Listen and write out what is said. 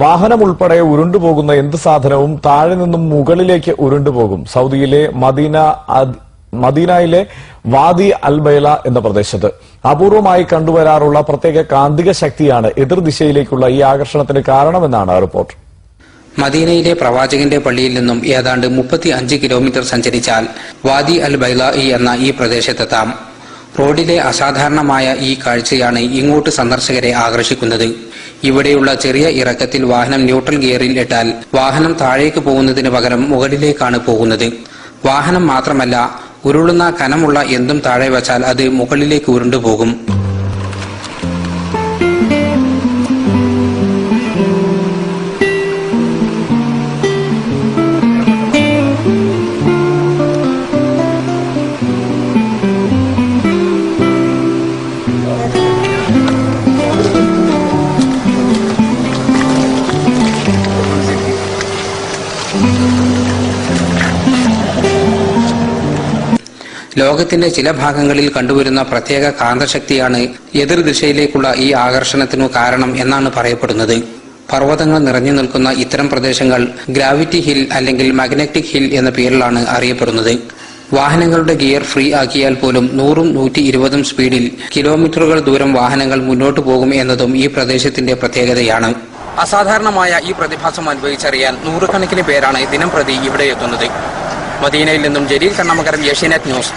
വാഹനം ഉൾപ്പെടെ ഉരുണ്ടുപോകുന്ന എന്ത് സാധനവും താഴെ നിന്നും മുകളിലേക്ക് ഉരുണ്ടുപോകും. സൗദിയിലെ മദീനയിലെ വാദി അൽബൈല എന്ന പ്രദേശത്ത് അപൂർവമായി കണ്ടുവരാറുള്ള പ്രത്യേക കാന്തിക ശക്തിയാണ് എതിർദിശയിലേക്കുള്ള ഈ ആകർഷണത്തിന് കാരണമെന്നാണ് റിപ്പോർട്ട്. മദീനയിലെ പ്രവാചകന്റെ പള്ളിയിൽ നിന്നും ഏതാണ്ട് 35 കിലോമീറ്റർ സഞ്ചരിച്ചാൽ വാദി അൽ ബൈലാഇ എന്ന ഈ പ്രദേശത്തെത്താം. റോഡിലെ അസാധാരണമായ ഈ കാഴ്ചയാണ് ഇങ്ങോട്ട് സന്ദർശകരെ ആകർഷിക്കുന്നത്. ഇവിടെയുള്ള ചെറിയ ഇറക്കത്തിൽ വാഹനം ന്യൂട്രൽ ഗിയറിൽ ഇട്ടാൽ വാഹനം താഴേക്ക് പോകുന്നതിന് പകരം മുകളിലേക്കാണ് പോകുന്നത്. വാഹനം മാത്രമല്ല, ഉരുളുന്ന കനമുള്ള എന്തും താഴെ വച്ചാൽ അത് മുകളിലേക്ക് ഉരുണ്ടുപോകും. ലോകത്തിന്റെ ചില ഭാഗങ്ങളിൽ കണ്ടുവരുന്ന പ്രത്യേക കാന്തശക്തിയാണ് എതിർദിശയിലേക്കുള്ള ഈ ആകർഷണത്തിനു കാരണം എന്നാണ് പറയപ്പെടുന്നത്. പർവ്വതങ്ങൾ നിറഞ്ഞു നിൽക്കുന്ന ഇത്തരം പ്രദേശങ്ങൾ ഗ്രാവിറ്റി ഹിൽ അല്ലെങ്കിൽ മാഗ്നറ്റിക് ഹിൽ എന്ന പേരിലാണ് അറിയപ്പെടുന്നത്. വാഹനങ്ങളുടെ ഗിയർ ഫ്രീ ആക്കിയാൽ പോലും 100ഉം 120ഉം സ്പീഡിൽ കിലോമീറ്ററുകൾ ദൂരം വാഹനങ്ങൾ മുന്നോട്ടു പോകും എന്നതും ഈ പ്രദേശത്തിന്റെ പ്രത്യേകതയാണ്. അസാധാരണമായ ഈ പ്രതിഭാസം അനുഭവിച്ചറിയാൻ നൂറുകണക്കിന് പേരാണ് ദിനം പ്രതി ഇവിടെ എത്തുന്നത്. മദീനയിൽ നിന്നും ജലീൽ കണ്ണമകരം, ഏഷ്യാനെറ്റ് ന്യൂസ്.